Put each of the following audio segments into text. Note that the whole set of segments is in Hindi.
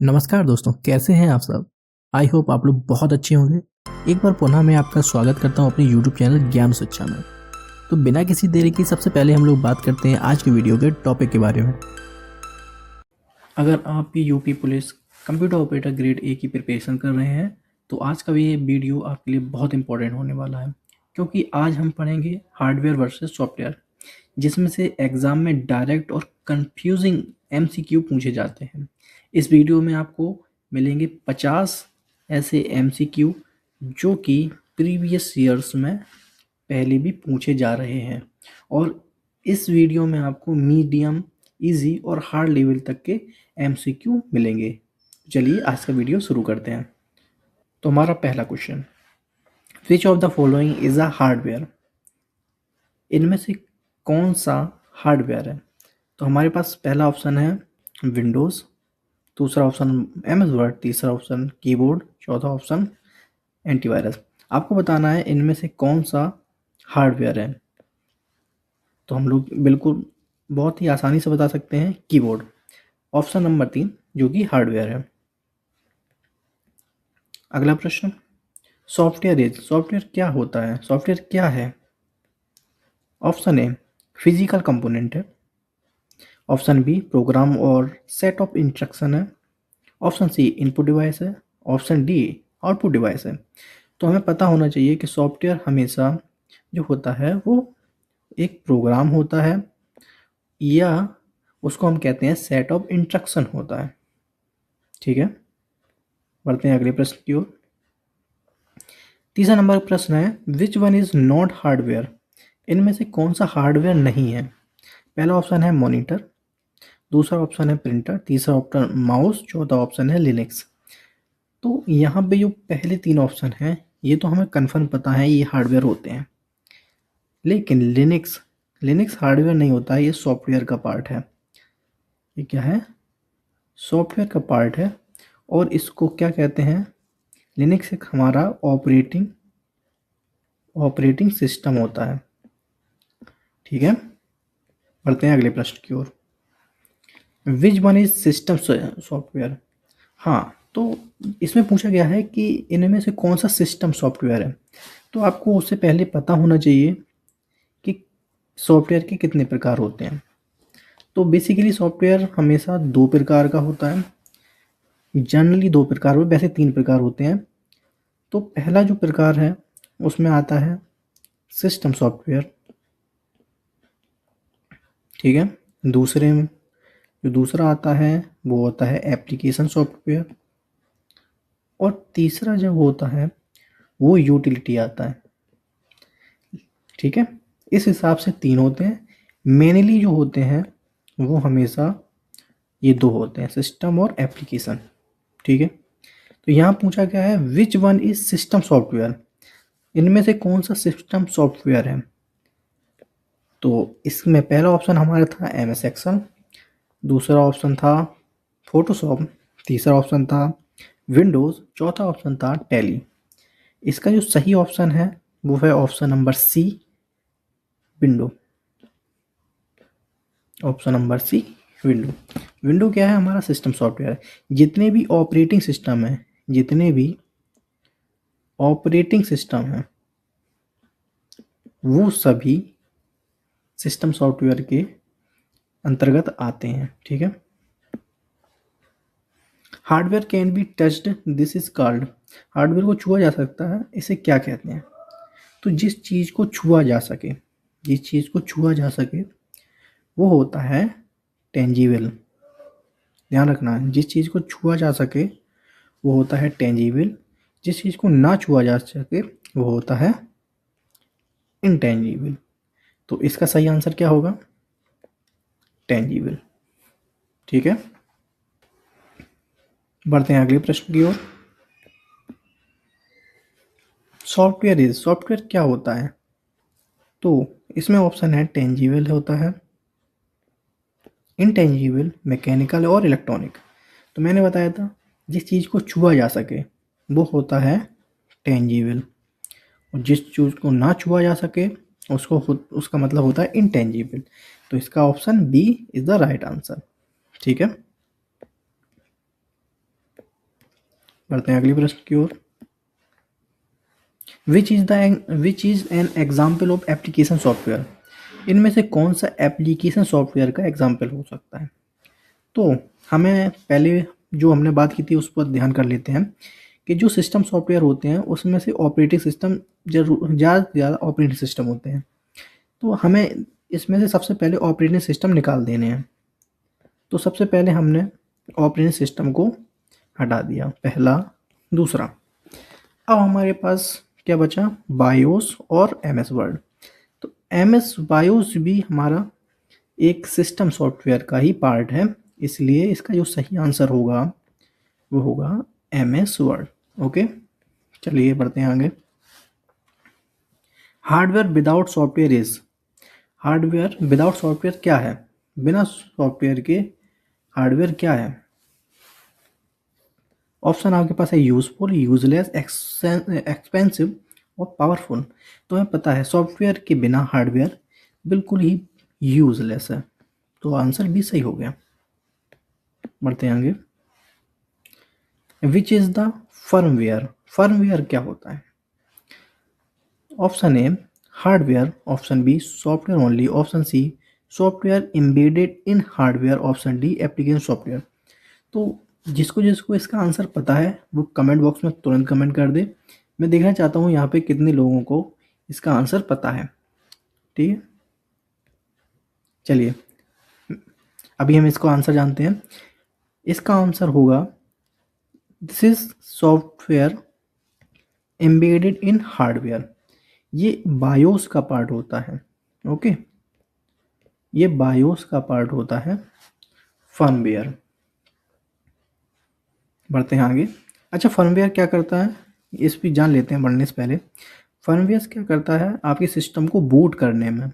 नमस्कार दोस्तों, कैसे हैं आप सब। आई होप आप लोग बहुत अच्छे होंगे। एक बार पुनः मैं आपका स्वागत करता हूं अपने यूट्यूब चैनल ज्ञान शिक्षा में। तो बिना किसी देरी की सबसे पहले हम लोग बात करते हैं आज की वीडियो के टॉपिक के बारे में। अगर आप भी UP police computer operator grade A की प्रिपरेशन कर रहे हैं तो आज का ये वीडियो आपके लिए बहुत इंपॉर्टेंट होने वाला है, क्योंकि आज हम पढ़ेंगे हार्डवेयर वर्सेस सॉफ्टवेयर, जिसमें से एग्ज़ाम में डायरेक्ट और कंफ्यूजिंग एमसीक्यू पूछे जाते हैं। इस वीडियो में आपको मिलेंगे 50 ऐसे एमसीक्यू जो कि प्रीवियस ईयर्स में पहले भी पूछे जा रहे हैं, और इस वीडियो में आपको मीडियम, इजी और हार्ड लेवल तक के एमसीक्यू मिलेंगे। चलिए आज का वीडियो शुरू करते हैं। तो हमारा पहला question, which of the following is a hardware. इनमें से कौन सा हार्डवेयर है। तो हमारे पास पहला ऑप्शन है विंडोज़, दूसरा ऑप्शन एमएस वर्ड, तीसरा ऑप्शन कीबोर्ड, चौथा ऑप्शन एंटीवायरस। आपको बताना है इनमें से कौन सा हार्डवेयर है। तो हम लोग बिल्कुल बहुत ही आसानी से बता सकते हैं कीबोर्ड, ऑप्शन नंबर 3 जो कि हार्डवेयर है। अगला प्रश्न, सॉफ्टवेयर क्या होता है, सॉफ्टवेयर क्या है। ऑप्शन ए फिजिकल कंपोनेंट है, ऑप्शन बी प्रोग्राम और सेट ऑफ इंस्ट्रक्शन है, ऑप्शन सी इनपुट डिवाइस है, ऑप्शन डी आउटपुट डिवाइस है। तो हमें पता होना चाहिए कि सॉफ्टवेयर हमेशा जो होता है वो एक प्रोग्राम होता है, या उसको हम कहते हैं सेट ऑफ इंस्ट्रक्शन होता है। ठीक है, बढ़ते हैं अगले प्रश्न की ओर। तीसरा नंबर प्रश्न है, विच वन इज नॉट हार्डवेयर। इनमें से कौन सा हार्डवेयर नहीं है। पहला ऑप्शन है मॉनिटर, दूसरा ऑप्शन है प्रिंटर, तीसरा ऑप्शन माउस, चौथा ऑप्शन है लिनक्स। तो यहाँ पे जो पहले 3 ऑप्शन हैं ये तो हमें कन्फर्म पता है ये हार्डवेयर होते हैं, लेकिन लिनक्स लिनक्स हार्डवेयर नहीं होता है, ये सॉफ्टवेयर का पार्ट है। ये क्या है, सॉफ्टवेयर का पार्ट है। और इसको क्या कहते हैं, लिनक्स एक हमारा ऑपरेटिंग सिस्टम होता है। ठीक है, बढ़ते हैं अगले प्रश्न की ओर। Which one is system software. हाँ, तो इसमें पूछा गया है कि इनमें से कौन सा सिस्टम सॉफ्टवेयर है। तो आपको उससे पहले पता होना चाहिए कि सॉफ्टवेयर के कितने प्रकार होते हैं। तो बेसिकली सॉफ्टवेयर हमेशा 2 प्रकार का होता है, जनरली 2 प्रकार में, वैसे 3 प्रकार होते हैं। तो पहला जो प्रकार है उसमें आता है सिस्टम सॉफ्टवेयर। ठीक है, दूसरे में जो दूसरा आता है वो होता है एप्लीकेशन सॉफ्टवेयर, और तीसरा जो होता है वो यूटिलिटी आता है। ठीक है, इस हिसाब से 3 होते हैं। मेनली जो होते हैं वो हमेशा ये 2 होते हैं, सिस्टम और एप्लीकेशन। ठीक है, तो यहाँ पूछा गया है विच वन इज सिस्टम सॉफ्टवेयर। इनमें से कौन सा सिस्टम सॉफ्टवेयर है। तो इसमें पहला ऑप्शन हमारा था एम एस एक्सेल, दूसरा ऑप्शन था फोटोशॉप, तीसरा ऑप्शन था विंडोज़, चौथा ऑप्शन था टैली। इसका जो सही ऑप्शन है वो है option number C, window. Option number C, window. Window क्या है, हमारा सिस्टम सॉफ्टवेयर है। जितने भी ऑपरेटिंग सिस्टम है, जितने भी ऑपरेटिंग सिस्टम है वो सभी सिस्टम सॉफ्टवेयर के अंतर्गत आते हैं। ठीक है, hardware can be touched, this is called. Hardware को छुआ जा सकता है, इसे क्या कहते हैं। तो जिस चीज़ को छुआ जा सके, जिस चीज़ को छुआ जा सके वो होता है टेंजिबल। ध्यान रखना, जिस चीज़ को छुआ जा सके वो होता है टेंजिबल, जिस चीज़ को ना छुआ जा सके वो होता है इंटेंजिबल। तो इसका सही आंसर क्या होगा, टेंजिबल। ठीक है, बढ़ते हैं अगले प्रश्न की ओर। सॉफ्टवेयर क्या होता है। तो इसमें ऑप्शन है टेंजिबल होता है, इंटेंजिबल, मैकेनिकल और इलेक्ट्रॉनिक। तो मैंने बताया था जिस चीज़ को छुआ जा सके वो होता है टेंजिबल, और जिस चीज़ को ना छुआ जा सके उसका मतलब होता है इंटेंजिबल। तो इसका option B is the right answer. ठीक है, बढ़ते हैं अगले प्रश्न की ओर। Which is an example of application software. इनमें से कौन सा एप्लीकेशन सॉफ्टवेयर का एग्जाम्पल हो सकता है। तो हमें पहले जो हमने बात की थी उस पर ध्यान कर लेते हैं कि जो सिस्टम सॉफ्टवेयर होते हैं उसमें से ऑपरेटिंग सिस्टम ज़्यादा से ज़्यादा ऑपरेटिंग सिस्टम होते हैं। तो हमें इसमें से सबसे पहले ऑपरेटिंग सिस्टम निकाल देने हैं। तो सबसे पहले हमने ऑपरेटिंग सिस्टम को हटा दिया, पहला। दूसरा, अब हमारे पास क्या बचा, बायोस और एम एस वर्ड। तो एम एस बायोस भी हमारा एक सिस्टम सॉफ्टवेयर का ही पार्ट है, इसलिए इसका जो सही आंसर होगा वो होगा एम एस वर्ड। ओके, चलिए बढ़ते हैं आगे। Hardware without software is. Hardware without software क्या है, बिना सॉफ्टवेयर के हार्डवेयर क्या है। ऑप्शन आपके पास है यूजफुल, यूजलेस, एक्सपेंसिव और पावरफुल। तो हमें पता है सॉफ्टवेयर के बिना हार्डवेयर बिल्कुल ही यूजलेस है, तो आंसर भी सही हो गया। बढ़ते हैं आगे। Which is the firmware. Firmware क्या होता है। Option A hardware, option B software only, option C software embedded in hardware, option D application software. तो जिसको जिसको इसका आंसर पता है वो कमेंट बॉक्स में तुरंत कमेंट कर दे। मैं देखना चाहता हूँ यहाँ पे कितने लोगों को इसका आंसर पता है। ठीक है, चलिए अभी हम इसको आंसर जानते हैं। इसका आंसर होगा this is software embedded in hardware. ये बायोस का पार्ट होता है। ओके, ये बायोस का पार्ट होता है फर्मवेयर। बढ़ते हैं आगे। अच्छा, फर्मवेयर क्या करता है इस भी जान लेते हैं बढ़ने से पहले। फर्मवेयर क्या करता है, आपके सिस्टम को बूट करने में,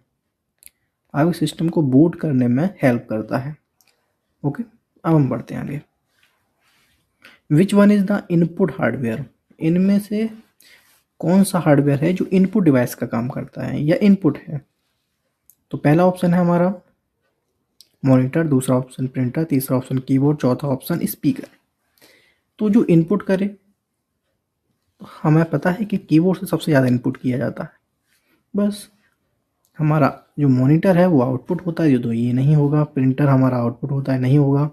आपके सिस्टम को बूट करने में हेल्प करता है। ओके, अब हम बढ़ते हैं आगे। विच one is the input hardware. इनमें से कौन सा हार्डवेयर है जो इनपुट डिवाइस का काम करता है या इनपुट है। तो पहला ऑप्शन है हमारा मॉनिटर, दूसरा ऑप्शन प्रिंटर, तीसरा ऑप्शन कीबोर्ड, चौथा ऑप्शन स्पीकर। तो जो इनपुट करे, तो हमें पता है कि कीबोर्ड से सबसे ज़्यादा इनपुट किया जाता है। बस हमारा जो मॉनिटर है वो आउटपुट होता है, तो ये नहीं होगा। प्रिंटर हमारा आउटपुट होता है, नहीं होगा।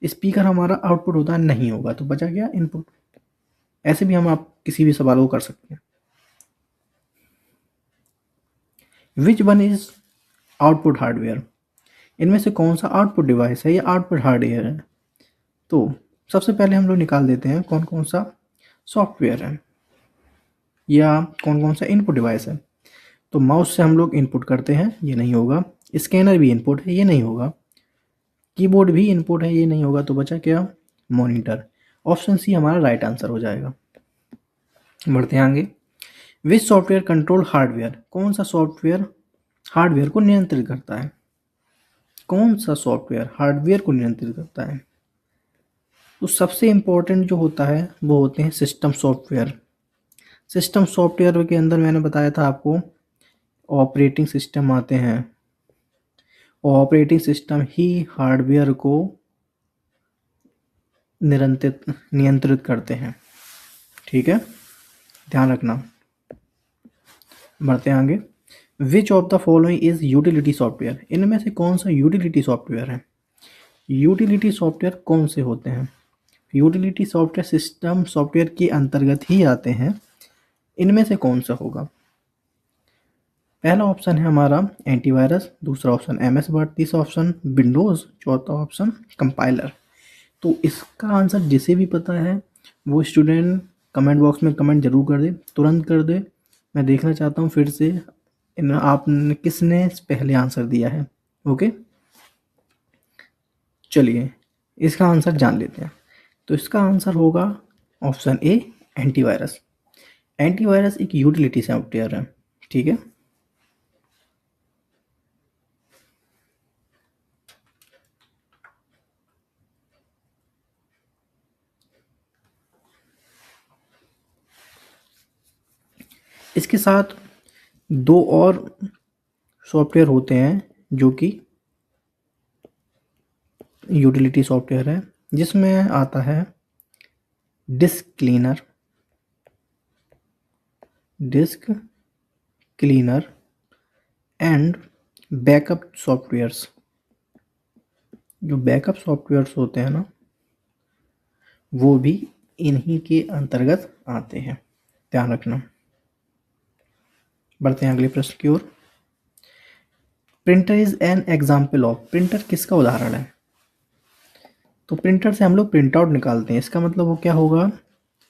स्पीकर हमारा आउटपुट होता है, नहीं होगा। तो बचा गया इनपुट। ऐसे भी हम आप किसी भी सवाल को कर सकते हैं। विच वन इज आउटपुट हार्डवेयर। इनमें से कौन सा आउटपुट डिवाइस है या आउटपुट हार्डवेयर है। तो सबसे पहले हम लोग निकाल देते हैं कौन कौन सा सॉफ्टवेयर है या कौन कौन सा इनपुट डिवाइस है। तो माउस से हम लोग इनपुट करते हैं, ये नहीं होगा। स्कैनर भी इनपुट है, ये नहीं होगा। कीबोर्ड भी इनपुट है, ये नहीं होगा। तो बचा क्या, मॉनिटर। ऑप्शन सी हमारा राइट आंसर हो जाएगा। बढ़ते हैं आगे। Which software control hardware. कौन सा सॉफ्टवेयर हार्डवेयर को नियंत्रित करता है। कौन सा सॉफ्टवेयर हार्डवेयर को नियंत्रित करता है। तो सबसे इम्पोर्टेंट जो होता है वो होते हैं सिस्टम सॉफ्टवेयर। सिस्टम सॉफ्टवेयर के अंदर मैंने बताया था आपको ऑपरेटिंग सिस्टम आते हैं। ऑपरेटिंग सिस्टम ही हार्डवेयर को नियंत्रित करते हैं। ठीक है, ध्यान रखना। बढ़ते हैं आगे। Which of the following is utility software. इनमें से कौन सा यूटिलिटी सॉफ्टवेयर है। यूटिलिटी सॉफ्टवेयर कौन से होते हैं। यूटिलिटी सॉफ्टवेयर सिस्टम सॉफ्टवेयर के अंतर्गत ही आते हैं। इनमें से कौन सा होगा। पहला ऑप्शन है हमारा एंटीवायरस, दूसरा ऑप्शन एम एस वर्ड, तीसरा ऑप्शन विंडोज़, चौथा ऑप्शन कंपाइलर। तो इसका आंसर जिसे भी पता है वो स्टूडेंट कमेंट बॉक्स में कमेंट जरूर कर दे, तुरंत कर दे। मैं देखना चाहता हूँ फिर से आपने किसने पहले आंसर दिया है। ओके, चलिए इसका आंसर जान लेते हैं। तो इसका आंसर होगा ऑप्शन ए एंटीवायरस। एंटीवायरस एक यूटिलिटी सॉफ्टवेयर है। ठीक है, इसके साथ दो और सॉफ्टवेयर होते हैं जो कि यूटिलिटी सॉफ्टवेयर है, जिसमें आता है disk cleaner and backup softwares. जो बैकअप सॉफ्टवेयर्स होते हैं ना, वो भी इन्हीं के अंतर्गत आते हैं, ध्यान रखना। बढ़ते हैं अगले प्रश्न की ओर। Printer is an example of. Printer किसका उदाहरण है? तो प्रिंटर से हम लोग प्रिंट आउट निकालते हैं, इसका मतलब वो क्या होगा?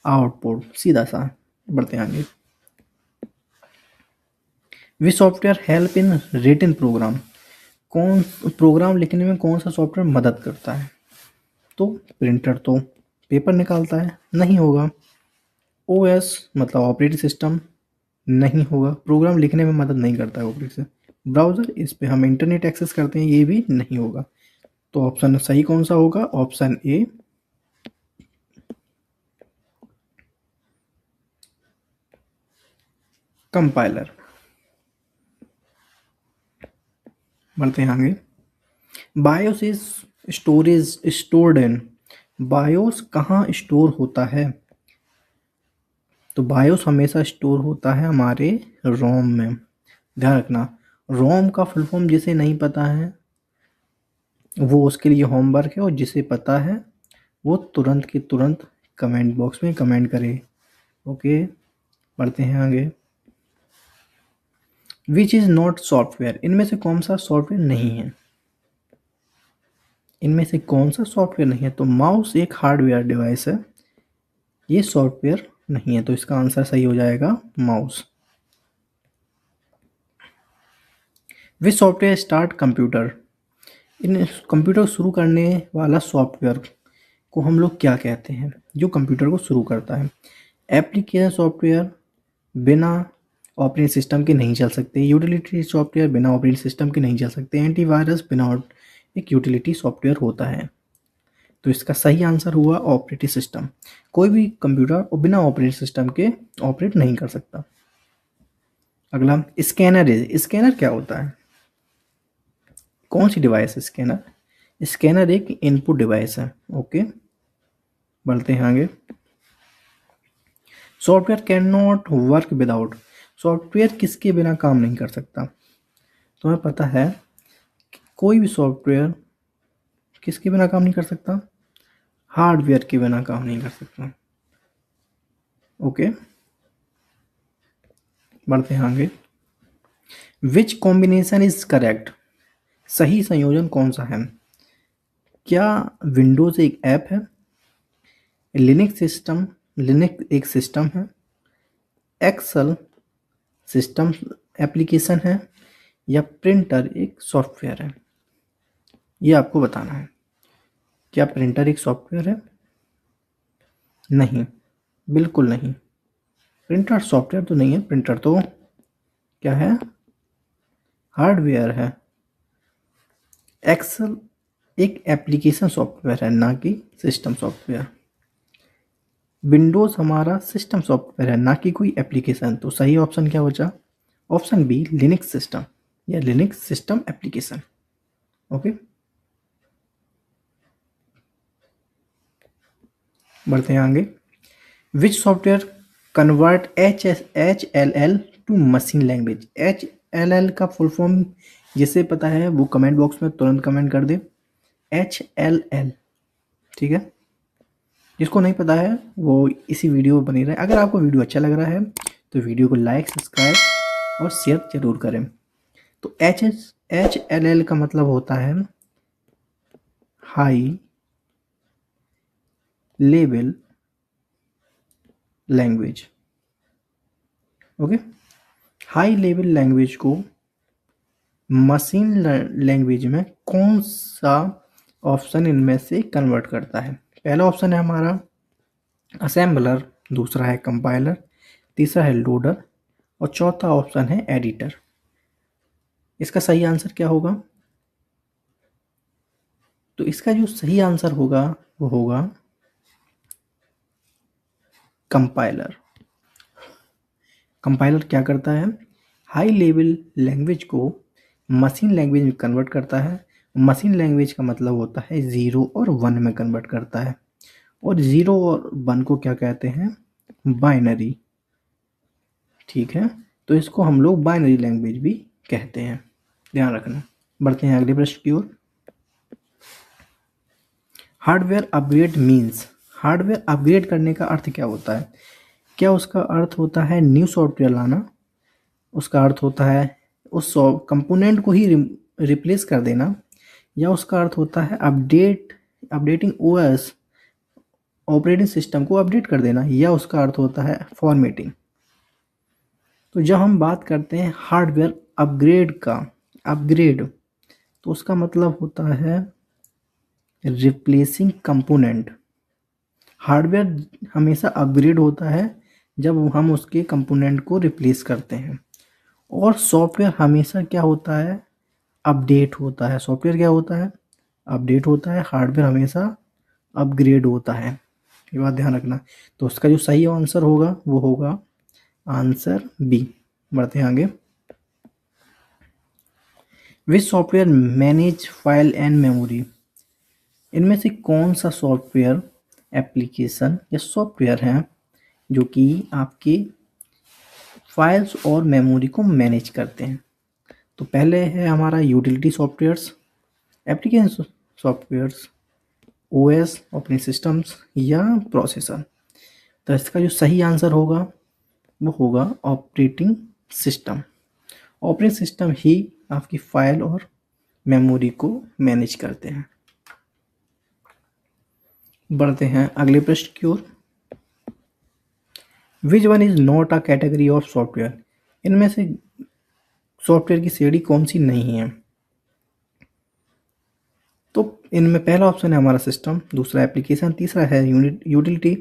आउटपुट, सीधा सा। बढ़ते हैं आगे। Which software help in written program. कौन प्रोग्राम लिखने में कौन सा सॉफ्टवेयर मदद करता है? तो प्रिंटर तो पेपर निकालता है, नहीं होगा। ओएस मतलब ऑपरेटिंग सिस्टम, नहीं होगा। प्रोग्राम लिखने में मदद नहीं करता है ऑपरेटिंग सिस्टम। ब्राउज़र, इस पे हम इंटरनेट एक्सेस करते हैं, ये भी नहीं होगा। तो ऑप्शन सही कौन सा होगा? Option A, compiler. बढ़ते हैं आगे। BIOS is storage stored in. BIOS कहाँ स्टोर होता है? तो बायोस हमेशा स्टोर होता है हमारे रोम में, ध्यान रखना। रोम का फुल फॉर्म जिसे नहीं पता है वो उसके लिए होमवर्क है, और जिसे पता है वो तुरंत के तुरंत कमेंट बॉक्स में कमेंट करे। ओके, बढ़ते हैं आगे। Which is not software. इनमें से कौन सा सॉफ्टवेयर नहीं है? इनमें से कौन सा सॉफ्टवेयर नहीं है? तो माउस एक हार्डवेयर डिवाइस है, ये सॉफ्टवेयर नहीं है, तो इसका आंसर सही हो जाएगा माउस। विच सॉफ्टवेयर स्टार्ट कंप्यूटर। इन कंप्यूटर को शुरू करने वाला सॉफ्टवेयर को हम लोग क्या कहते हैं, जो कंप्यूटर को शुरू करता है? एप्लीकेशन सॉफ्टवेयर बिना ऑपरेटिंग सिस्टम के नहीं चल सकते। यूटिलिटी सॉफ्टवेयर बिना ऑपरेटिंग सिस्टम के नहीं चल सकते। एंटीवायरस बिना एक यूटिलिटी सॉफ्टवेयर होता है। तो इसका सही आंसर हुआ ऑपरेटिंग सिस्टम। कोई भी कंप्यूटर बिना ऑपरेटिंग सिस्टम के ऑपरेट नहीं कर सकता। अगला स्कैनर है। स्कैनर क्या होता है? कौन सी डिवाइस है स्कैनर? स्कैनर एक इनपुट डिवाइस है। ओके, बढ़ते हैं आगे। Software can not work without. Software किसके बिना काम नहीं कर सकता? तुम्हें पता है कोई भी सॉफ्टवेयर किसके बिना काम नहीं कर सकता? हार्डवेयर के बिना काम नहीं कर सकता। ओके, बढ़ते हैं आगे। Which combination is correct. सही संयोजन कौन सा है? क्या विंडोज एक ऐप है? लिनक्स एक सिस्टम है? एक्सेल सिस्टम एप्लीकेशन है? या प्रिंटर एक सॉफ्टवेयर है? ये आपको बताना है। क्या प्रिंटर एक सॉफ्टवेयर है? नहीं, बिल्कुल नहीं। प्रिंटर सॉफ्टवेयर तो नहीं है, प्रिंटर तो क्या है? हार्डवेयर है। एक्सेल एक एप्लीकेशन सॉफ्टवेयर है, ना कि सिस्टम सॉफ्टवेयर। विंडोज़ हमारा सिस्टम सॉफ्टवेयर है, ना कि कोई एप्लीकेशन। तो सही ऑप्शन क्या बचा? ऑप्शन बी, लिनक्स सिस्टम या लिनक्स सिस्टम एप्लीकेशन। ओके, बढ़ते हैं आगे। Which software convert HLL to machine language. HLL का फुल फॉर्म जिसे पता है वो कमेंट बॉक्स में तुरंत कमेंट कर दे। HLL, ठीक है। जिसको नहीं पता है वो इसी वीडियो में बनी रहे। अगर आपको वीडियो अच्छा लग रहा है तो वीडियो को लाइक, सब्सक्राइब और शेयर जरूर करें। तो HLL का मतलब होता है high level language. Okay, high level language को मशीन लैंग्वेज में कौन सा ऑप्शन इनमें से कन्वर्ट करता है? पहला ऑप्शन है हमारा असेंबलर, दूसरा है कंपाइलर, तीसरा है लोडर और चौथा ऑप्शन है एडिटर। इसका सही आंसर क्या होगा? तो इसका जो सही आंसर होगा वो होगा कंपाइलर। कंपाइलर क्या करता है? हाई लेवल लैंग्वेज को मशीन लैंग्वेज में कन्वर्ट करता है। मशीन लैंग्वेज का मतलब होता है 0 और 1 में कन्वर्ट करता है। और 0 और 1 को क्या कहते हैं, बाइनरी। ठीक है, तो इसको हम लोग बाइनरी लैंग्वेज भी कहते हैं, ध्यान रखना। बढ़ते हैं अगले प्रश्न की ओर। Hardware upgrade means, hardware upgrade करने का अर्थ क्या होता है? क्या उसका अर्थ होता है न्यू सॉफ्टवेयर लाना? उसका अर्थ होता है उस कंपोनेंट को ही रिप्लेस कर देना? या उसका अर्थ होता है अपडेटिंग ओएस, ऑपरेटिंग सिस्टम को अपडेट कर देना? या उसका अर्थ होता है फॉर्मेटिंग? तो जब हम बात करते हैं हार्डवेयर अपग्रेड का, अपग्रेड, तो उसका मतलब होता है रिप्लेसिंग कंपोनेंट। हार्डवेयर हमेशा अपग्रेड होता है जब हम उसके कंपोनेंट को रिप्लेस करते हैं, और सॉफ्टवेयर हमेशा क्या होता है, अपडेट होता है। सॉफ्टवेयर क्या होता है, अपडेट होता है। हार्डवेयर हमेशा अपग्रेड होता है, ये बात ध्यान रखना। तो उसका जो सही आंसर होगा वो होगा आंसर बी। बढ़ते हैं आगे। Which software manage file and memory? इनमें से कौन सा सॉफ्टवेयर, एप्लीकेशन या सॉफ्टवेयर है जो कि आपकी फाइल्स और मेमोरी को मैनेज करते हैं? तो पहले है हमारा utility softwares, application softwares, OS operating systems या प्रोसेसर। तो इसका जो सही आंसर होगा वो होगा ऑपरेटिंग सिस्टम। ऑपरेटिंग सिस्टम ही आपकी फाइल और मेमोरी को मैनेज करते हैं। बढ़ते हैं अगले प्रश्न की ओर। Which one is not a category of software? इनमें से सॉफ्टवेयर की श्रेणी कौन सी नहीं है? तो इनमें पहला ऑप्शन है हमारा सिस्टम, दूसरा एप्लीकेशन, तीसरा है यूटिलिटी,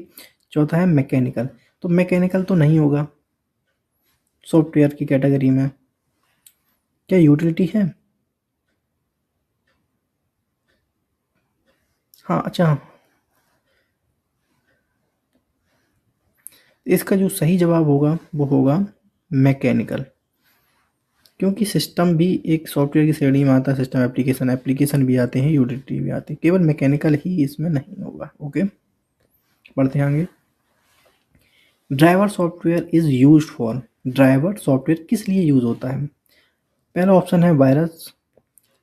चौथा है मैकेनिकल। तो मैकेनिकल तो नहीं होगा सॉफ्टवेयर की कैटेगरी में। क्या यूटिलिटी है? हाँ, अच्छा। इसका जो सही जवाब होगा वो होगा मैकेनिकल, क्योंकि सिस्टम भी एक सॉफ्टवेयर की श्रेणी में आता है। सिस्टम एप्लीकेशन, एप्लीकेशन भी आते हैं, यूटिलिटी भी आती है, केवल मैकेनिकल ही इसमें नहीं होगा। ओके, बढ़ते हैं आगे। Driver software is use for, driver software किस लिए यूज होता है? पहला ऑप्शन है वायरस,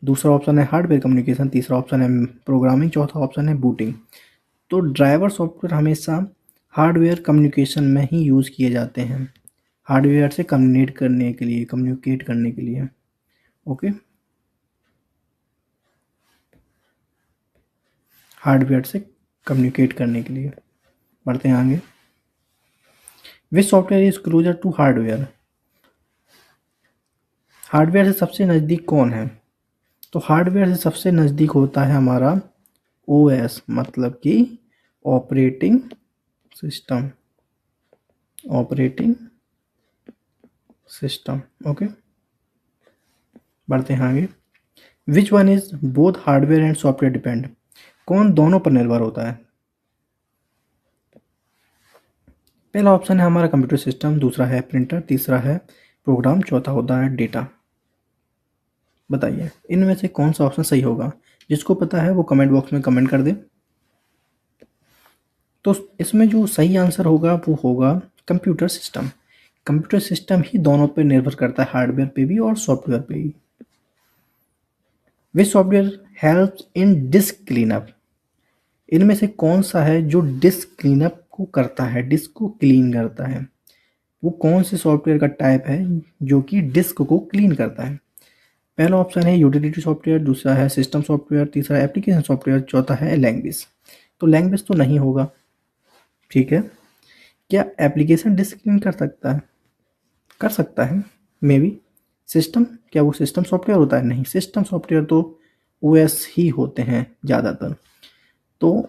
दूसरा ऑप्शन है हार्डवेयर कम्युनिकेशन, तीसरा ऑप्शन है प्रोग्रामिंग, चौथा ऑप्शन है बूटिंग। तो ड्राइवर सॉफ्टवेयर हमेशा हार्डवेयर कम्युनिकेशन में ही यूज़ किए जाते हैं, हार्डवेयर से कम्युनिकेट करने के लिए। ओके, हार्डवेयर से कम्युनिकेट करने के लिए। बढ़ते हैं आगे। Which software is closer to hardware? Hardware से सबसे नज़दीक कौन है? तो हार्डवेयर से सबसे नज़दीक होता है हमारा ओएस, मतलब कि operating system, operating system. Okay, बढ़ते हैं आगे। विच one is both hardware and software depend? कौन दोनों पर निर्भर होता है? पहला ऑप्शन है हमारा कंप्यूटर सिस्टम, दूसरा है प्रिंटर, तीसरा है प्रोग्राम, चौथा होता है डेटा। बताइए इनमें से कौन सा ऑप्शन सही होगा? जिसको पता है वो कमेंट बॉक्स में कमेंट कर दे। तो इसमें जो सही आंसर होगा वो होगा कंप्यूटर सिस्टम। कंप्यूटर सिस्टम ही दोनों पे निर्भर करता है, हार्डवेयर पे भी और सॉफ्टवेयर पे भी। विच software helps in disc cleanup? इनमें से कौन सा है जो डिस्क क्लीनअप को करता है, डिस्क को क्लीन करता है? वो कौन से सॉफ्टवेयर का टाइप है जो कि डिस्क को क्लीन करता है? पहला ऑप्शन है यूटिलिटी सॉफ्टवेयर, दूसरा है सिस्टम सॉफ्टवेयर, तीसरा एप्लीकेशन सॉफ्टवेयर, चौथा है लैंग्वेज। तो लैंग्वेज तो नहीं होगा, ठीक है। क्या एप्लीकेशन डिस्क क्लीन कर सकता है? कर सकता है मे बी। सिस्टम, क्या वो सिस्टम सॉफ्टवेयर होता है? नहीं, सिस्टम सॉफ्टवेयर तो ओएस ही होते हैं ज़्यादातर। तो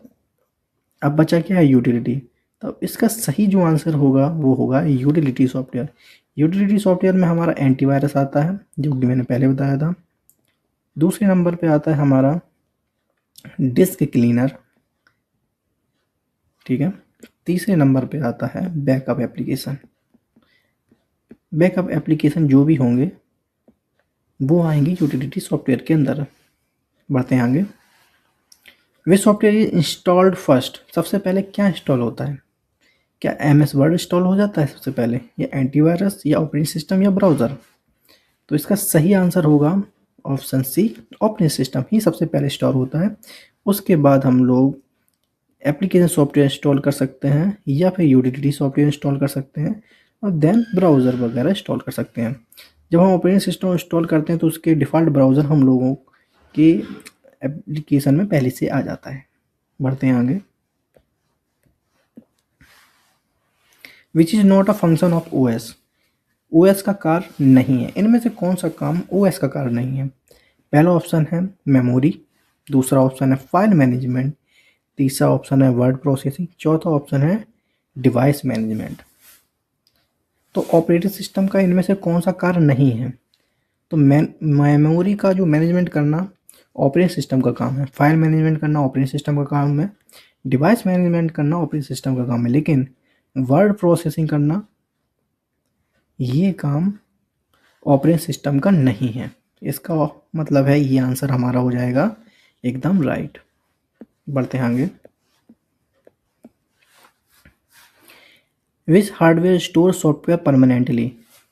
अब बचा क्या है, यूटिलिटी। तो इसका सही जो आंसर होगा वो होगा यूटिलिटी सॉफ्टवेयर। यूटिलिटी सॉफ्टवेयर में हमारा एंटीवायरस आता है, जो कि मैंने पहले बताया था। दूसरे नंबर पे आता है हमारा डिस्क क्लीनर, ठीक है। तीसरे नंबर पे आता है बैकअप एप्लीकेशन। बैकअप एप्लीकेशन जो भी होंगे वो आएंगे यूटिलिटी सॉफ्टवेयर के अंदर। बढ़ते हैं आगे। Which software is installed first, सबसे पहले क्या इंस्टॉल होता है? क्या MS वर्ड इंस्टॉल हो जाता है सबसे पहले, या एंटीवायरस, या ऑपरेटिंग सिस्टम, या ब्राउज़र? तो इसका सही आंसर होगा ऑप्शन सी, ऑपरेटिंग सिस्टम ही सबसे पहले इंस्टॉल होता है। उसके बाद हम लोग एप्लीकेशन सॉफ्टवेयर इंस्टॉल कर सकते हैं, या फिर यूटिलिटी सॉफ्टवेयर इंस्टॉल कर सकते हैं, और देन ब्राउज़र वगैरह इंस्टॉल कर सकते हैं। जब हम ऑपरेटिंग सिस्टम इंस्टॉल करते हैं तो उसके डिफ़ॉल्ट ब्राउज़र हम लोगों के एप्लीकेशन में पहले से आ जाता है। बढ़ते हैं आगे। Which is not a function of OS, OS का कार्य नहीं है। इनमें से कौन सा काम OS का कार्य नहीं है? पहला ऑप्शन है मेमोरी, दूसरा ऑप्शन है फाइल मैनेजमेंट, तीसरा ऑप्शन है वर्ड प्रोसेसिंग, चौथा ऑप्शन है डिवाइस मैनेजमेंट। तो ऑपरेटिंग सिस्टम का इनमें से कौन सा कार्य नहीं है? तो मेमोरी का जो मैनेजमेंट करना ऑपरेटिंग सिस्टम का काम है, फाइल मैनेजमेंट करना ऑपरेटिंग सिस्टम का काम है, डिवाइस मैनेजमेंट करना ऑपरेटिंग सिस्टम का काम है, लेकिन वर्ड प्रोसेसिंग करना ये काम ऑपरेटिंग सिस्टम का नहीं है। इसका मतलब है ये आंसर हमारा हो जाएगा एकदम राइट। बढ़ते हैं आगे। विच हार्डवेयर स्टोर सॉफ्टवेयर परमानेंटली,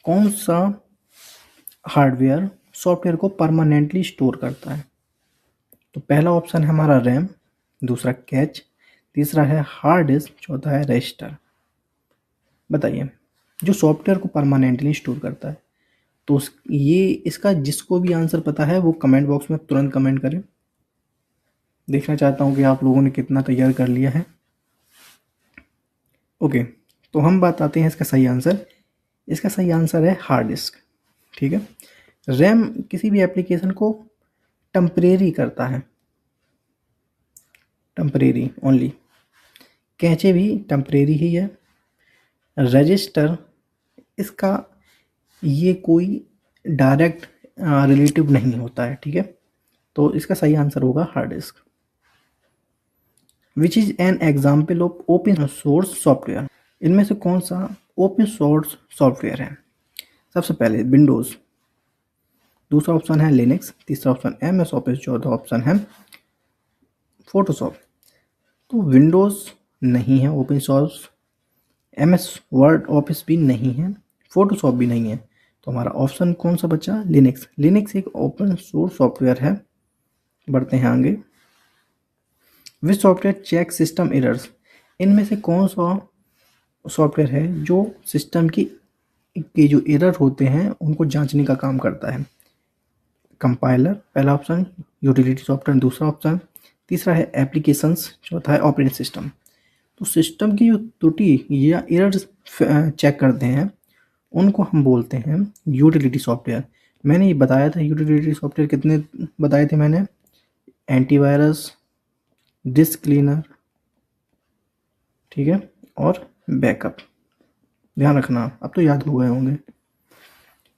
कौन सा हार्डवेयर सॉफ्टवेयर को परमानेंटली स्टोर करता है? तो पहला ऑप्शन है हमारा रैम, दूसरा कैच, तीसरा है हार्ड डिस्क, चौथा है रजिस्टर। बताइए, जो सॉफ्टवेयर को परमानेंटली स्टोर करता है, तो ये इसका जिसको भी आंसर पता है वो कमेंट बॉक्स में तुरंत कमेंट करें। देखना चाहता हूँ कि आप लोगों ने कितना तैयार कर लिया है। ओके, तो हम बात आते हैं इसका सही आंसर। इसका सही आंसर है हार्ड डिस्क। ठीक है, रैम किसी भी एप्लीकेशन को टेम्परेरी करता है, टेम्परेरी ओनली। कैचे भी टेम्परेरी ही है। रजिस्टर इसका ये कोई डायरेक्ट रिलेटिव नहीं होता है। ठीक है, तो इसका सही आंसर होगा hard disk. Which is an example of open source software, इनमें से कौन सा ओपन सोर्स सॉफ्टवेयर है? सबसे पहले विंडोज़, दूसरा ऑप्शन है लिनक्स, तीसरा ऑप्शन MS ऑफिस, चौथा ऑप्शन है फोटोशॉप। तो विंडोज़ नहीं है open source, MS word office भी नहीं है, फोटोशॉप भी नहीं है, तो हमारा ऑप्शन कौन सा बचा? लिनक्स। लिनक्स एक ओपन सोर्स सॉफ्टवेयर है। बढ़ते हैं आगे। Which software check system errors, इनमें से कौन सा सॉफ्टवेयर है जो सिस्टम की के जो एरर होते हैं उनको जांचने का काम करता है? कंपाइलर पहला ऑप्शन, यूटिलिटी सॉफ्टवेयर दूसरा ऑप्शन, तीसरा है एप्लीकेशंस, चौथा है ऑपरेटिंग सिस्टम। तो सिस्टम की जो त्रुटि या एरर्स चेक करते हैं उनको हम बोलते हैं यूटिलिटी सॉफ्टवेयर। मैंने ये बताया था यूटिलिटी सॉफ्टवेयर कितने बताए थे मैंने? एंटीवायरस, डिस्क क्लीनर, ठीक है, और बैकअप। ध्यान रखना, अब तो याद हो गए होंगे।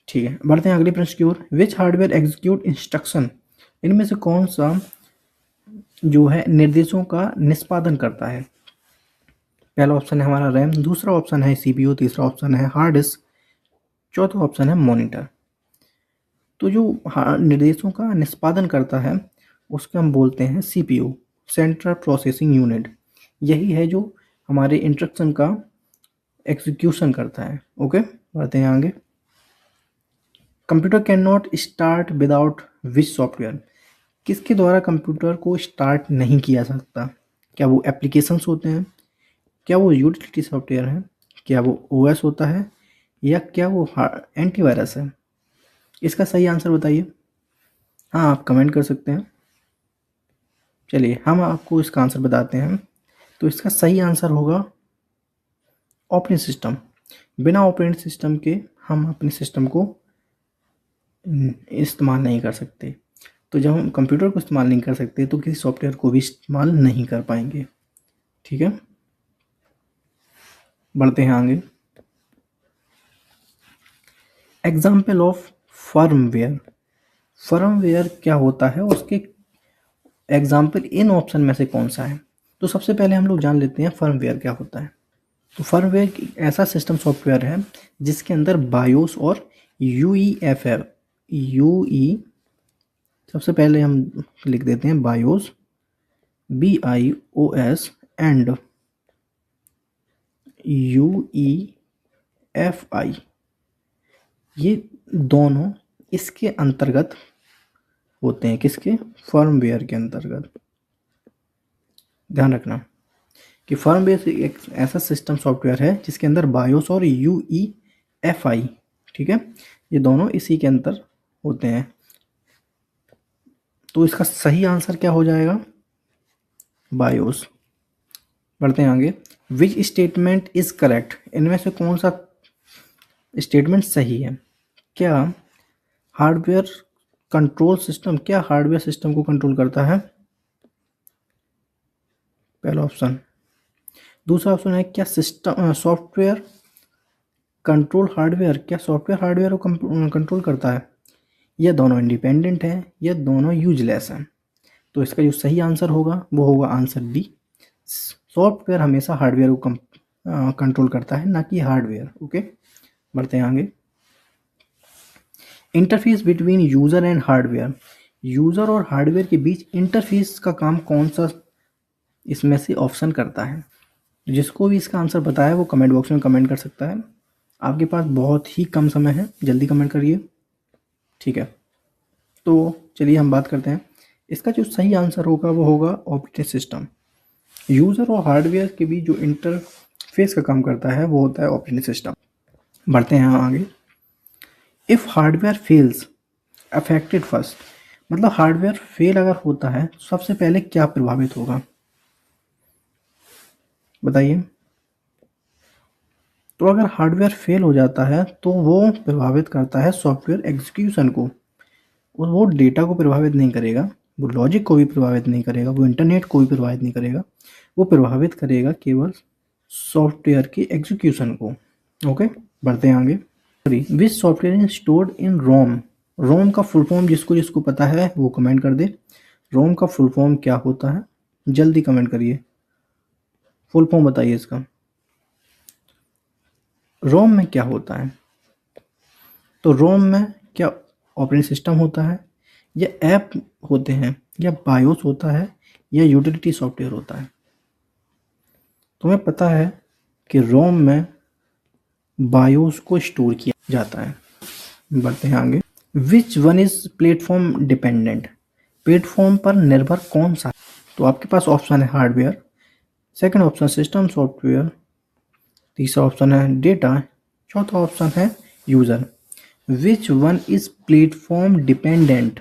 ठीक है, बढ़ते हैं अगले प्रश्न की ओर। विच हार्डवेयर एग्जीक्यूट इंस्ट्रक्शन, इनमें से कौन सा जो है निर्देशों का निष्पादन करता है? पहला ऑप्शन है हमारा रैम, दूसरा ऑप्शन है CPU, तीसरा ऑप्शन है हार्ड डिस्क, चौथा ऑप्शन है मॉनिटर। तो जो निर्देशों का निष्पादन करता है उसको हम बोलते हैं CPU, सेंट्रल प्रोसेसिंग यूनिट। यही है जो हमारे इंस्ट्रक्शन का एग्जीक्यूशन करता है। ओके, बढ़ते हैं आगे। Computer can not start without which software, किसके द्वारा कंप्यूटर को स्टार्ट नहीं किया सकता? क्या वो एप्लीकेशंस होते हैं, क्या वो यूटिलिटी सॉफ्टवेयर है, क्या वो OS होता है, या क्या वो एंटीवायरस है? इसका सही आंसर बताइए। हाँ, आप कमेंट कर सकते हैं। चलिए हम आपको इसका आंसर बताते हैं। तो इसका सही आंसर होगा ऑपरेटिंग सिस्टम। बिना ऑपरेटिंग सिस्टम के हम अपने सिस्टम को इस्तेमाल नहीं कर सकते। तो जब हम कंप्यूटर को इस्तेमाल नहीं कर सकते तो किसी सॉफ्टवेयर को भी इस्तेमाल नहीं कर पाएंगे। ठीक है, बढ़ते हैं आगे। एग्जाम्पल ऑफ फर्मवेयर, फर्मवेयर क्या होता है, उसके एग्जाम्पल इन ऑप्शन में से कौन सा है? तो सबसे पहले हम लोग जान लेते हैं फर्मवेयर क्या होता है। तो फर्मवेयर ऐसा सिस्टम सॉफ्टवेयर है जिसके अंदर बायोस और UEFI, सबसे पहले हम लिख देते हैं बायोस, BIOS एंड UEFI, ये दोनों इसके अंतर्गत होते हैं। किसके? फर्मवेयर के अंतर्गत। ध्यान रखना कि फर्मवेयर एक ऐसा सिस्टम सॉफ्टवेयर है जिसके अंदर बायोस और UEFI, ठीक है, ये दोनों इसी के अंदर होते हैं। तो इसका सही आंसर क्या हो जाएगा? बायोस। बढ़ते हैं आगे। विच स्टेटमेंट इज करेक्ट, इनमें से कौन सा स्टेटमेंट सही है? क्या हार्डवेयर कंट्रोल सिस्टम, क्या हार्डवेयर सिस्टम को कंट्रोल करता है? पहला ऑप्शन। दूसरा ऑप्शन है क्या सिस्टम सॉफ्टवेयर कंट्रोल हार्डवेयर, क्या सॉफ्टवेयर हार्डवेयर को कंट्रोल करता है? ये दोनों इंडिपेंडेंट है, ये दोनों यूजलेस हैं। तो इसका जो सही आंसर होगा वो होगा आंसर डी। सॉफ्टवेयर हमेशा हार्डवेयर को कंट्रोल करता है, ना कि हार्डवेयर। ओके, बढ़ते हैं आगे। Interface between user and hardware, user और हार्डवेयर के बीच इंटरफेस का काम कौन सा इसमें से ऑप्शन करता है? जिसको भी इसका आंसर पता है वो कमेंट बॉक्स में कमेंट कर सकता है। आपके पास बहुत ही कम समय है, जल्दी कमेंट करिए, ठीक है। तो चलिए हम बात करते हैं। इसका जो सही आंसर होगा वो होगा ऑपरेटिंग सिस्टम। यूज़र और हार्डवेयर के बीच जो इंटरफेस का काम करता है वो होता है ऑपरेटिंग सिस्टम। बढ़ते हैं आगे। If hardware fails affected first, मतलब हार्डवेयर फेल अगर होता है तो सबसे पहले क्या प्रभावित होगा? बताइए। तो अगर हार्डवेयर फेल हो जाता है तो वो प्रभावित करता है सॉफ्टवेयर एग्जीक्यूशन को। वो डेटा को प्रभावित नहीं करेगा, वो लॉजिक को भी प्रभावित नहीं करेगा, वो इंटरनेट को भी प्रभावित नहीं करेगा, वो प्रभावित करेगा केवल सॉफ्टवेयर की एग्जीक्यूशन को। ओके, बढ़ते हैं आगे। Which software is stored in ROM, ROM का फुल फॉर्म जिसको जिसको पता है वो कमेंट कर दे। रोम का फुल फॉर्म क्या होता है? जल्दी कमेंट करिए, फुल फॉर्म बताइए इसका। रोम में क्या होता है? तो रोम में क्या ऑपरेटिंग सिस्टम होता है, या ऐप होते हैं, या बायोस होता है, या यूटिलिटी सॉफ्टवेयर होता है? तुम्हें पता है कि रोम में बायोस को स्टोर किया जाता है। बढ़ते हैं आगे। विच one is platform dependent, platform पर निर्भर कौन सा? तो आपके पास ऑप्शन है hardware, second option system software, तीसरा ऑप्शन है डेटा, चौथा ऑप्शन है user. Which one is platform dependent,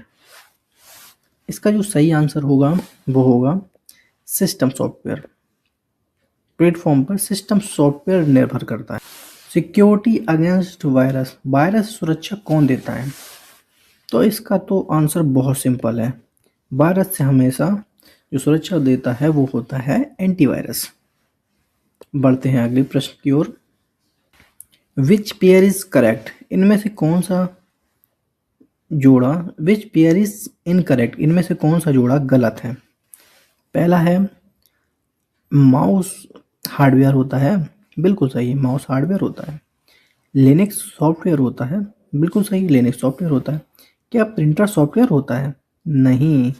इसका जो सही आंसर होगा वो होगा सिस्टम सॉफ्टवेयर। प्लेटफॉर्म पर सिस्टम सॉफ्टवेयर निर्भर करता है। सिक्योरिटी अगेंस्ट वायरस, वायरस सुरक्षा कौन देता है? तो इसका तो आंसर बहुत सिंपल है। वायरस से हमेशा जो सुरक्षा देता है वो होता है एंटीवायरस। बढ़ते हैं अगले प्रश्न की ओर। विच पेयर इज करेक्ट, इनमें से कौन सा जोड़ा, विच पेयर इज इनकरेक्ट, इनमें से कौन सा जोड़ा गलत है? पहला है माउस हार्डवेयर होता है, बिल्कुल सही, माउस हार्डवेयर होता है। लिनक्स सॉफ्टवेयर होता है, बिल्कुल सही, लिनक्स सॉफ्टवेयर होता है। क्या प्रिंटर सॉफ्टवेयर होता है? नहीं,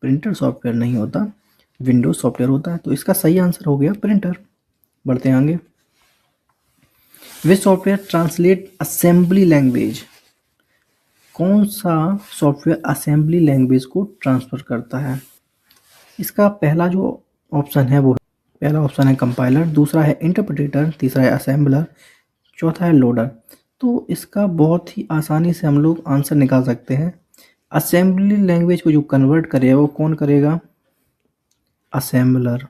प्रिंटर सॉफ्टवेयर नहीं होता, विंडोज सॉफ्टवेयर होता है। तो इसका सही आंसर हो गया प्रिंटर। बढ़ते हैं आगे। Which software translate assembly language, कौन सा सॉफ्टवेयर असेंबली लैंग्वेज को ट्रांसफ़र करता है? इसका पहला जो ऑप्शन है वो, पहला ऑप्शन है कंपाइलर, दूसरा है इंटरप्रेटर, तीसरा है असेंबलर, चौथा है लोडर। तो इसका बहुत ही आसानी से हम लोग आंसर निकाल सकते हैं। असेंबली लैंग्वेज को जो कन्वर्ट करेगा वो कौन करेगा? असेंबलर।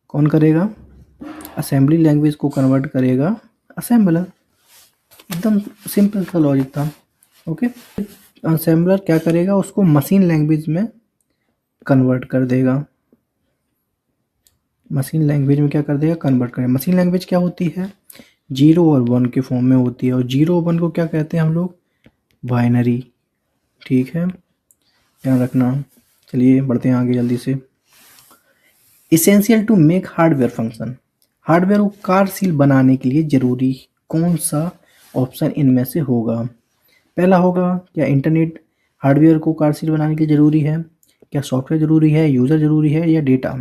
कौन करेगा? असेंबली लैंग्वेज को कन्वर्ट करेगा असेंबलर। एकदम सिंपल सा लॉजिक था। ओके, असेंबलर क्या करेगा? उसको मशीन लैंग्वेज में कन्वर्ट कर देगा। मशीन लैंग्वेज में क्या कर देगा? कन्वर्ट करेगा। मशीन लैंग्वेज क्या होती है? 0 और 1 के फॉर्म में होती है, और 0 1 को क्या कहते हैं हम लोग? बाइनरी। ठीक है, ध्यान रखना। चलिए बढ़ते हैं आगे जल्दी से। Essential to make hardware function, hardware को कार्यशील बनाने के लिए जरूरी कौन सा ऑप्शन इनमें से होगा? पहला होगा क्या इंटरनेट हार्डवेयर को कार्यशील बनाने के लिए जरूरी है, क्या सॉफ्टवेयर ज़रूरी है, यूज़र ज़रूरी है या डेटा?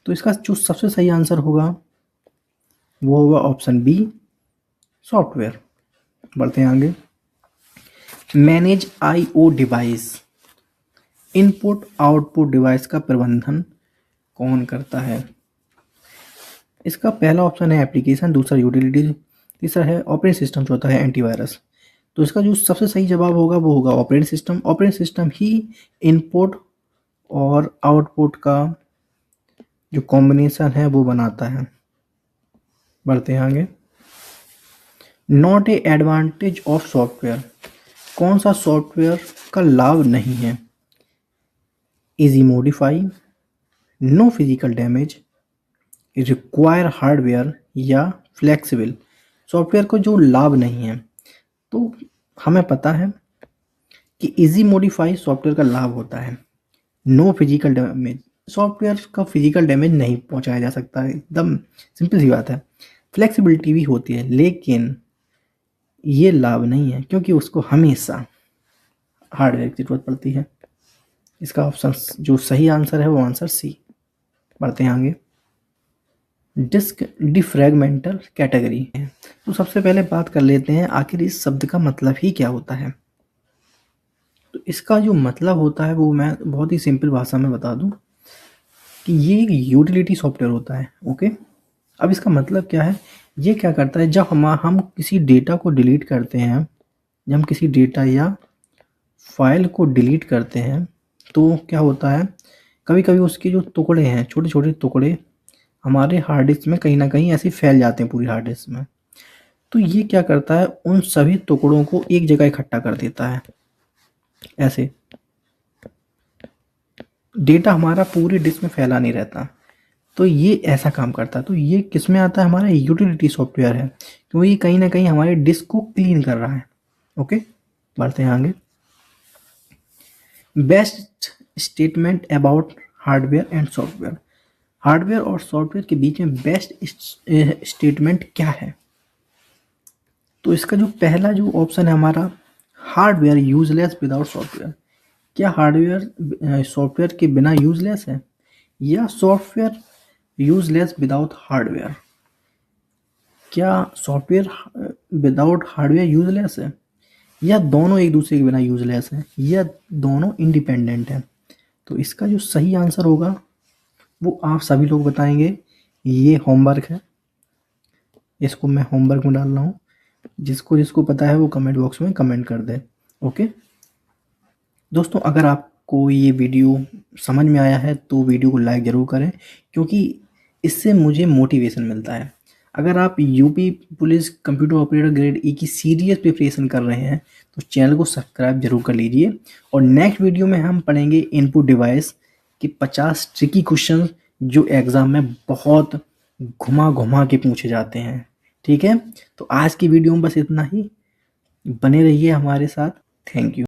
तो इसका जो सबसे सही आंसर होगा वो होगा ऑप्शन बी, सॉफ्टवेयर। बढ़ते हैं आगे। Manage IO device, input output device का प्रबंधन कौन करता है? इसका पहला ऑप्शन है एप्लीकेशन, दूसरा यूटिलिटी, तीसरा है ऑपरेटिंग सिस्टम, चौथा है एंटीवायरस। तो इसका जो सबसे सही जवाब होगा वो होगा ऑपरेटिंग सिस्टम। ऑपरेटिंग सिस्टम ही इनपुट और आउटपुट का जो कॉम्बिनेशन है वो बनाता है। बढ़ते हैं आगे। Not a advantage of software, कौन सा सॉफ्टवेयर का लाभ नहीं है? Easy modify, no physical damage, require hardware या फ्लेक्सिबल। सॉफ्टवेयर को जो लाभ नहीं है, तो हमें पता है कि इजी मॉडिफाई सॉफ्टवेयर का लाभ होता है। नो फिजिकल डैमेज, सॉफ्टवेयर का फिजिकल डैमेज नहीं पहुंचाया जा सकता है, एकदम सिंपल सी बात है। फ्लेक्सिबिलिटी भी होती है, लेकिन ये लाभ नहीं है क्योंकि उसको हमेशा हार्डवेयर की जरूरत पड़ती है। इसका ऑप्शन जो सही आंसर है वो आंसर सी। बढ़ते हैं आगे। डिस्क डिफ्रैगमेंटल कैटेगरी है। तो सबसे पहले बात कर लेते हैं आखिर इस शब्द का मतलब ही क्या होता है। तो इसका जो मतलब होता है वो मैं बहुत ही सिंपल भाषा में बता दूं कि ये एक यूटिलिटी सॉफ्टवेयर होता है। ओके, अब इसका मतलब क्या है? ये क्या करता है, जब हम किसी डेटा को डिलीट करते हैं, जब हम किसी डेटा या फाइल को डिलीट करते हैं तो क्या होता है, कभी कभी उसके जो टुकड़े हैं, छोटे छोटे टुकड़े हमारे हार्ड डिस्क में कहीं ना कहीं ऐसे फैल जाते हैं पूरी हार्ड डिस्क में। तो ये क्या करता है, उन सभी टुकड़ों को एक जगह इकट्ठा कर देता है। ऐसे डेटा हमारा पूरी डिस्क में फैला नहीं रहता, तो ये ऐसा काम करता है। तो ये किस में आता है? हमारा यूटिलिटी सॉफ्टवेयर है, क्योंकि ये कहीं ना कहीं हमारे डिस्क को क्लीन कर रहा है। ओके, बढ़ते हैं आगे। Best statement about hardware and software, hardware और सॉफ्टवेयर के बीच में बेस्ट स्टेटमेंट क्या है? तो इसका जो पहला जो ऑप्शन है हमारा, हार्डवेयर यूजलेस विदाउट सॉफ्टवेयर। क्या हार्डवेयर सॉफ्टवेयर के बिना यूजलेस है, या सॉफ्टवेयर यूजलेस विदाउट हार्डवेयर? क्या सॉफ्टवेयर विदाउट हार्डवेयर यूजलेस है, या दोनों एक दूसरे के बिना यूजलेस है, या दोनों इंडिपेंडेंट है? तो इसका जो सही आंसर होगा वो आप सभी लोग बताएंगे। ये होमवर्क है, इसको मैं होमवर्क में डाल रहा हूँ। जिसको जिसको पता है वो कमेंट बॉक्स में कमेंट कर दे। ओके दोस्तों, अगर आपको ये वीडियो समझ में आया है तो वीडियो को लाइक ज़रूर करें, क्योंकि इससे मुझे मोटिवेशन मिलता है। अगर आप UP police computer operator grade E की सीरियस प्रिपरेशन कर रहे हैं तो चैनल को सब्सक्राइब जरूर कर लीजिए। और नेक्स्ट वीडियो में हम पढ़ेंगे इनपुट डिवाइस के 50 ट्रिकी क्वेश्चन जो एग्ज़ाम में बहुत घुमा घुमा के पूछे जाते हैं। ठीक है, तो आज की वीडियो में बस इतना ही। बने रहिए हमारे साथ। Thank you.